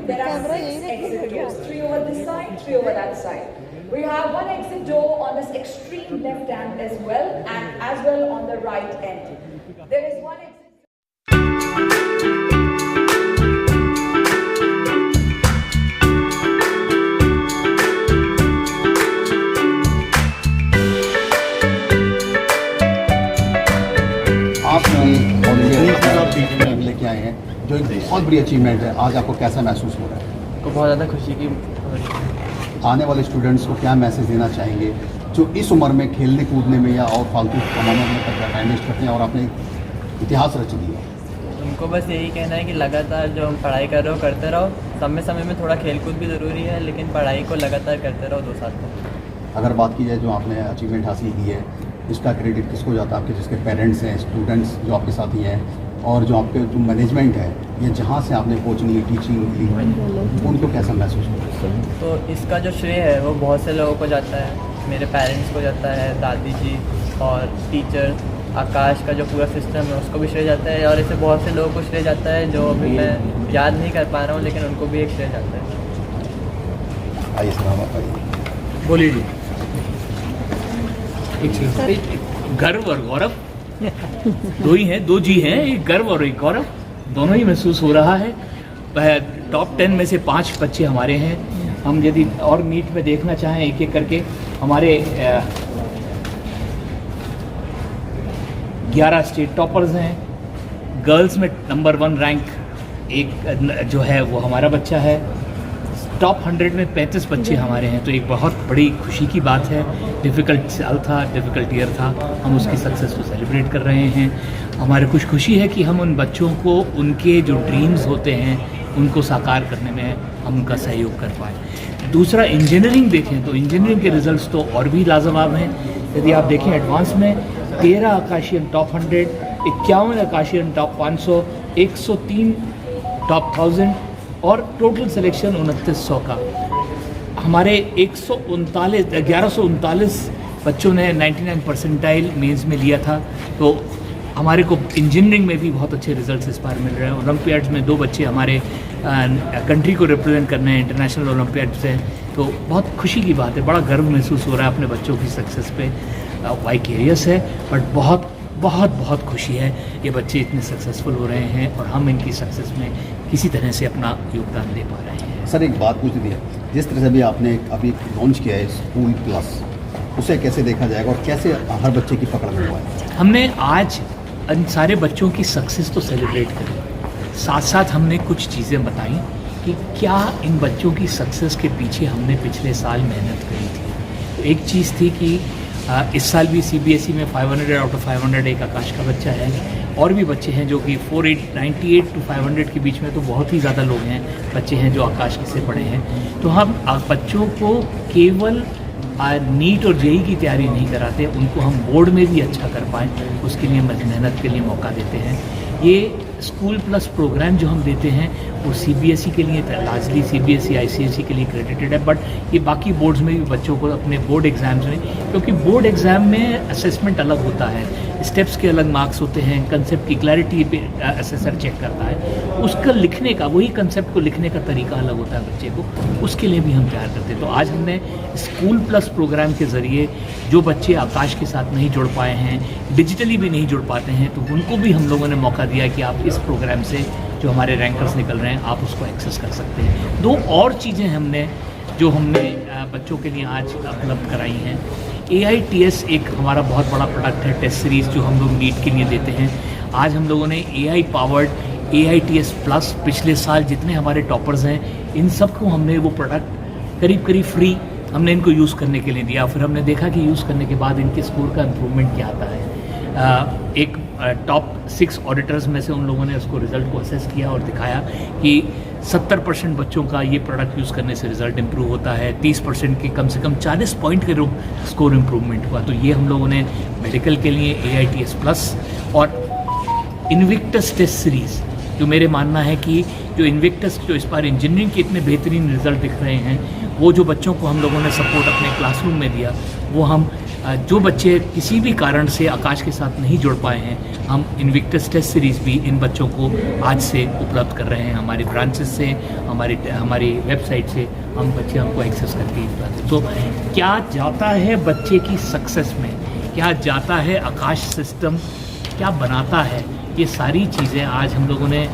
there are 6 exit doors, 3 over this side, 3 over that side. We have one exit door on this extreme left hand as well on the right end. There is one exit. आप all India लेके आए हैं जो एक बहुत बड़ी achievement है, आज आपको कैसा महसूस हो रहा है? को बहुत ज़्यादा खुशी की। आने वाले स्टूडेंट्स को क्या मैसेज देना चाहेंगे जो इस उम्र में खेलने कूदने में या और फालतू कमाने में टाइम वेस्ट करते हैं और आपने इतिहास रच दिया? उनको बस यही कहना है कि लगातार जो हम पढ़ाई कर रहे हो करते रहो, समय समय में थोड़ा खेलकूद भी ज़रूरी है, लेकिन पढ़ाई को लगातार करते रहो 2 साल तक। अगर बात की जाए जो आपने अचीवमेंट हासिल की है, इसका क्रेडिट किसको जाता है? आपके जिसके पेरेंट्स हैं, स्टूडेंट्स जो आपके साथ ही हैं, और जो आपके जो मैनेजमेंट है या जहाँ से आपने कोचिंग ली, टीचिंग ली, उनको कैसा महसूस होता है? तो इसका जो श्रेय है वो बहुत से लोगों को जाता है। मेरे पेरेंट्स को जाता है, दादी जी और टीचर आकाश का जो पूरा सिस्टम है उसको भी श्रेय जाता है, और ऐसे बहुत से लोगों को श्रेय जाता है जो अभी मैं याद नहीं कर पा रहा हूँ, लेकिन उनको भी एक श्रेय जाता है। आइए सलाम आप आइए। बोलिए जी। एक गर्व और गौरव दो ही हैं, 2 जी हैं, एक गर्व और एक गौरव दोनों ही महसूस हो रहा है। टॉप 10 में से 5 बच्चे हमारे हैं। हम यदि और नीट में देखना चाहें एक एक करके, हमारे 11 स्टेट टॉपर्स हैं। गर्ल्स में नंबर 1 रैंक एक जो है वो हमारा बच्चा है। टॉप 100 में 35 बच्चे हमारे हैं, तो एक बहुत बड़ी खुशी की बात है। डिफ़िकल्ट साल था, डिफ़िकल्ट ईयर था, हम उसकी सक्सेस को सेलिब्रेट कर रहे हैं। हमारे खुशी है कि हम उन बच्चों को उनके जो ड्रीम्स होते हैं उनको साकार करने में हम उनका सहयोग कर पाए। दूसरा, इंजीनियरिंग देखें तो इंजीनियरिंग के रिजल्ट्स तो और भी लाजवाब हैं। यदि आप देखें एडवांस में 13 आकाशियन टॉप 100, 51 आकाशियन टॉप 500, 103 टॉप 1000 और टोटल सिलेक्शन 2900 का। हमारे 1139 बच्चों ने 99 परसेंटाइल मेंस में लिया था। तो हमारे को इंजीनियरिंग में भी बहुत अच्छे रिजल्ट्स इस बार मिल रहे हैं। ओलंपियाड्स में 2 बच्चे हमारे कंट्री को रिप्रेजेंट करने हैं इंटरनेशनल ओलंपियाड से, तो बहुत खुशी की बात है। बड़ा गर्व महसूस हो रहा है अपने बच्चों की सक्सेस पे। वाइकेरियस है बट बहुत बहुत बहुत खुशी है ये बच्चे इतने सक्सेसफुल हो रहे हैं और हम इनकी सक्सेस में किसी तरह से अपना योगदान दे पा रहे हैं। सर एक बात पूछ दी है, जिस तरह से भी आपने अभी लॉन्च किया है स्कूल प्लस, उसे कैसे देखा जाएगा और कैसे हर बच्चे की पकड़ में हुआ है? हमने आज इन सारे बच्चों की सक्सेस तो सेलिब्रेट करी, साथ साथ हमने कुछ चीज़ें बताई कि क्या इन बच्चों की सक्सेस के पीछे हमने पिछले साल मेहनत करी थी। तो एक चीज़ थी कि इस साल भी CBSE में 500 आउट ऑफ 500 एक आकाश का बच्चा है, और भी बच्चे हैं जो कि 98 to 500 के बीच में, तो बहुत ही ज़्यादा लोग हैं बच्चे हैं जो आकाश से पढ़े हैं। तो हम बच्चों को केवल नीट और JEE की तैयारी नहीं कराते, उनको हम बोर्ड में भी अच्छा कर पाएँ उसके लिए मेहनत के लिए मौका देते हैं। ये स्कूल प्लस प्रोग्राम जो हम देते हैं वो CBSE के लिए, लार्जली CBSE ICSE के लिए क्रेडिटेड है, बट ये बाकी बोर्ड्स में भी बच्चों को अपने बोर्ड एग्ज़ाम्स में, क्योंकि बोर्ड एग्ज़ाम में असेसमेंट अलग होता है, स्टेप्स के अलग मार्क्स होते हैं, कंसेप्ट की क्लैरिटी पे असेसर चेक करता है, उसका लिखने का, वही कंसेप्ट को लिखने का तरीका अलग होता है बच्चे को, उसके लिए भी हम तैयार करते हैं। तो आज हमने स्कूल प्लस प्रोग्राम के ज़रिए जो बच्चे आकाश के साथ नहीं जुड़ पाए हैं, डिजिटली भी नहीं जुड़ पाते हैं, तो उनको भी हम लोगों ने मौका दिया कि आप इस प्रोग्राम से जो हमारे रैंकर्स निकल रहे हैं आप उसको एक्सेस कर सकते हैं। 2 और चीज़ें हमने बच्चों के लिए आज उपलब्ध कराई हैं। AITS एक हमारा बहुत बड़ा प्रोडक्ट है, टेस्ट सीरीज़ जो हम लोग नीट के लिए देते हैं। आज हम लोगों ने AI पावर्ड AITS प्लस, पिछले साल जितने हमारे टॉपर्स हैं इन सब को हमने वो प्रोडक्ट करीब फ्री हमने इनको यूज़ करने के लिए दिया। फिर हमने देखा कि यूज़ करने के बाद इनके स्कोर का इम्प्रूवमेंट क्या आता है। एक टॉप 6 ऑडिटर्स में से उन लोगों ने उसको रिज़ल्ट को असेस किया और दिखाया कि 70% बच्चों का ये प्रोडक्ट यूज़ करने से रिज़ल्ट इम्प्रूव होता है, 30% के कम से कम 40 पॉइंट के स्कोर इम्प्रूवमेंट हुआ। तो ये हम लोगों ने मेडिकल के लिए AITS प्लस और इन्विक्टस टेस्ट सीरीज़, जो मेरे मानना है कि जो इन्विक्टस जो इस बार इंजीनियरिंग के इतने बेहतरीन रिजल्ट दिख रहे हैं, वो जो बच्चों को हम लोगों ने सपोर्ट अपने क्लासरूम में दिया वो हम जो बच्चे किसी भी कारण से आकाश के साथ नहीं जुड़ पाए हैं, हम इनविक्टस टेस्ट सीरीज़ भी इन बच्चों को आज से उपलब्ध कर रहे हैं। हमारे ब्रांचेस से, हमारी वेबसाइट से हम बच्चे हमको एक्सेस करके उपलब्ध। तो क्या जाता है बच्चे की सक्सेस में, क्या जाता है आकाश सिस्टम, क्या बनाता है, ये सारी चीज़ें आज हम लोगों ने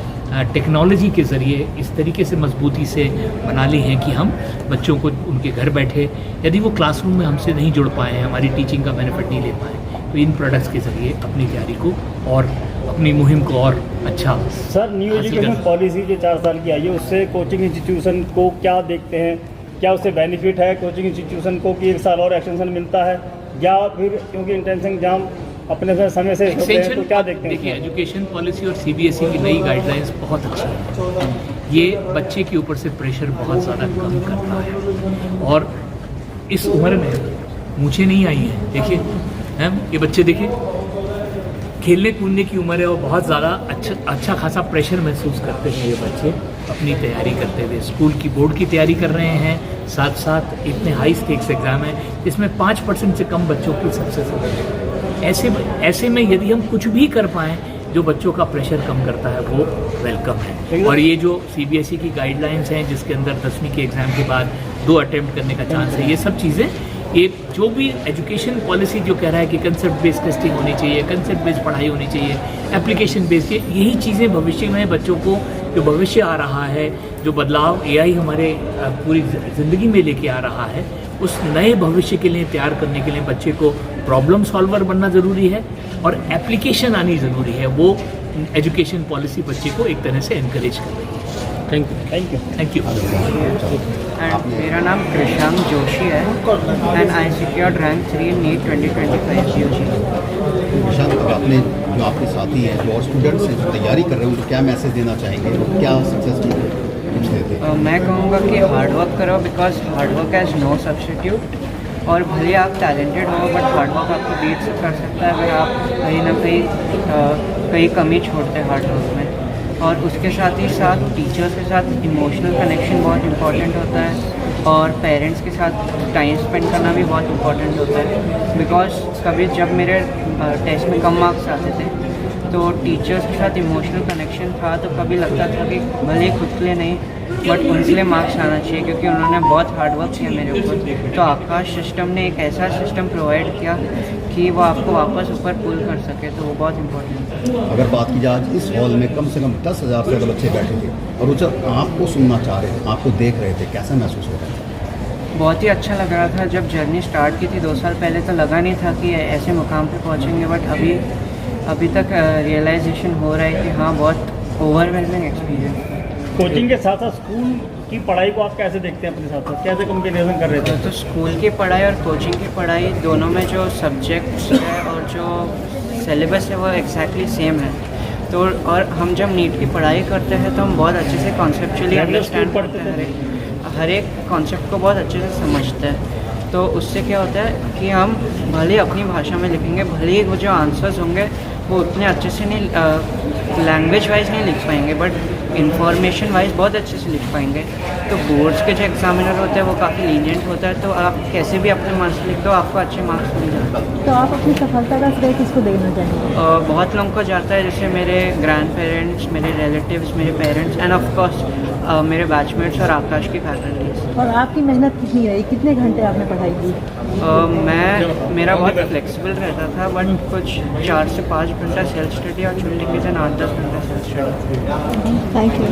टेक्नोलॉजी के ज़रिए इस तरीके से मजबूती से बना ली हैं कि हम बच्चों को उनके घर बैठे, यदि वो क्लासरूम में हमसे नहीं जुड़ पाए हैं, हमारी टीचिंग का बेनिफिट नहीं ले पाए, तो इन प्रोडक्ट्स के ज़रिए अपनी तैयारी को और अपनी मुहिम को और अच्छा। सर, न्यू एजुकेशन पॉलिसी जो 4 साल की आई है, उससे कोचिंग इंस्टीट्यूशन को क्या देखते हैं? क्या उससे बेनिफिट है कोचिंग इंस्टीट्यूशन को कि 1 साल और एक्सटेंशन मिलता है, या फिर क्योंकि इंट्रेंस एग्जाम अपने समय से होते हैं, तो क्या देखते हैं? देखिए, एजुकेशन पॉलिसी और सीबीएसई की नई गाइडलाइंस बहुत अच्छी है। ये बच्चे के ऊपर से प्रेशर बहुत ज़्यादा कम करता है, और इस उम्र में मुझे नहीं आई है। देखिए मैम, ये बच्चे देखिए खेलने कूदने की उम्र है और बहुत ज़्यादा अच्छा खासा प्रेशर महसूस करते हैं ये बच्चे अपनी तैयारी करते हुए। स्कूल की बोर्ड की तैयारी कर रहे हैं, साथ साथ इतने हाई स्टेक्स एग्ज़ाम हैं जिसमें 5% से कम बच्चों की सक्सेस हो रही है। ऐसे में यदि हम कुछ भी कर पाएँ जो बच्चों का प्रेशर कम करता है, वो वेलकम है। और ये जो सीबीएसई की गाइडलाइंस हैं जिसके अंदर 10वीं के एग्ज़ाम के बाद 2 अटेम्प्ट करने का चांस है, ये सब चीज़ें, ये जो भी एजुकेशन पॉलिसी जो कह रहा है कि कंसेप्ट बेस्ड टेस्टिंग होनी चाहिए, कंसेप्ट बेस्ड पढ़ाई होनी चाहिए, एप्लीकेशन बेस्ड, यही चीज़ें भविष्य में बच्चों को, जो भविष्य आ रहा है, जो बदलाव एआई हमारे पूरी ज़िंदगी में लेके आ रहा है, उस नए भविष्य के लिए तैयार करने के लिए बच्चे को प्रॉब्लम सॉल्वर बनना ज़रूरी है और एप्लीकेशन आनी ज़रूरी है। वो एजुकेशन पॉलिसी बच्चे को एक तरह से एनकरेज कर रही है। Thank you. Thank you. Thank you. And मेरा नाम कृषांक जोशी है and I secured rank 3 in NEET 2025 GOG। Nishant, अब आपने जो आपके साथी हैं, जो और स्टूडेंट्स हैं जो तैयारी कर रहे हैं, उनको क्या मैसेज देना चाहेंगे, क्या सक्सेस की टिप्स देते हैं? मैं कहूँगा कि हार्ड वर्क करो, because hard work has no substitute. और भले आप टैलेंटेड हो, बट हार्ड वर्क आपको बीट से कर सकता है अगर आप कहीं ना कहीं कमी छोड़ते हैं हार्ड वर्क में। और उसके साथ ही साथ टीचर्स के साथ इमोशनल कनेक्शन बहुत इंपॉर्टेंट होता है, और पेरेंट्स के साथ टाइम स्पेंड करना भी बहुत इंपॉर्टेंट होता है। बिकॉज कभी जब मेरे टेस्ट में कम मार्क्स आते थे तो टीचर्स के साथ इमोशनल कनेक्शन था, तो कभी लगता था कि भले खुद के लिए नहीं बट उनके लिए मार्क्स आना चाहिए, क्योंकि उन्होंने बहुत हार्ड वर्क किया मेरे ऊपर। तो आकाश सिस्टम ने एक ऐसा सिस्टम प्रोवाइड किया कि वो आपको वापस ऊपर पुल कर सके, तो वो बहुत इंपॉर्टेंट है। अगर बात की जाए, इस हॉल में कम से कम 10,000 से ज़्यादा बच्चे बैठे थे और वो जब आपको सुनना चाह रहे थे, आपको देख रहे थे, कैसा महसूस हो रहा था? बहुत ही अच्छा लग रहा था। जब जर्नी स्टार्ट की थी 2 साल पहले, तो लगा नहीं था कि ऐसे मुकाम पे पहुंचेंगे, बट अभी तक रियलाइजेशन हो रहा है कि हाँ, बहुत ओवरवेलमिंग एक्सपीरियंस। कोचिंग के साथ साथ स्कूल की पढ़ाई को आप कैसे देखते हैं अपने साथ साथ, कैसे कंपेरिजन कर रहे थे? तो स्कूल की पढ़ाई और कोचिंग की पढ़ाई दोनों में जो सब्जेक्ट्स है और जो सिलेबस है वो एग्जैक्टली सेम है। तो और हम जब नीट की पढ़ाई करते हैं तो हम बहुत अच्छे से कॉन्सेप्चुअली अंडरस्टैंड करते हैं, हर एक कॉन्सेप्ट को बहुत अच्छे से समझते हैं। तो उससे क्या होता है कि हम भले अपनी भाषा में लिखेंगे, भले ही वो जो आंसर्स होंगे वो उतने अच्छे से नहीं, लैंग्वेज वाइज नहीं लिख पाएंगे, बट इंफॉर्मेशन वाइज बहुत अच्छे से लिख पाएंगे। तो बोर्ड्स के जो एग्जामिनर होते हैं वो काफ़ी लीनियंट होता है, तो आप कैसे भी अपने मार्क्स लिख दो, आपको अच्छे मार्क्स मिल जाते हैं। तो आप अपनी सफलता का श्रेय किसको देना चाहेंगे? बहुत लोगों को जाता है, जैसे मेरे ग्रैंड पेरेंट्स, मेरे रिलेटिव्स, मेरे पेरेंट्स एंड ऑफ कोर्स मेरे बैचमेट्स और आकाश की फैकल्टीज। और आपकी मेहनत कितनी रही, कितने घंटे आपने पढ़ाई की? मेरा बहुत फ्लेक्सिबल रहता था, बट कुछ 4 से 5 घंटा सेल्फ स्टडी और छुट्टी के दिन 8-10 घंटा सेल्फ स्टडी। Thank you.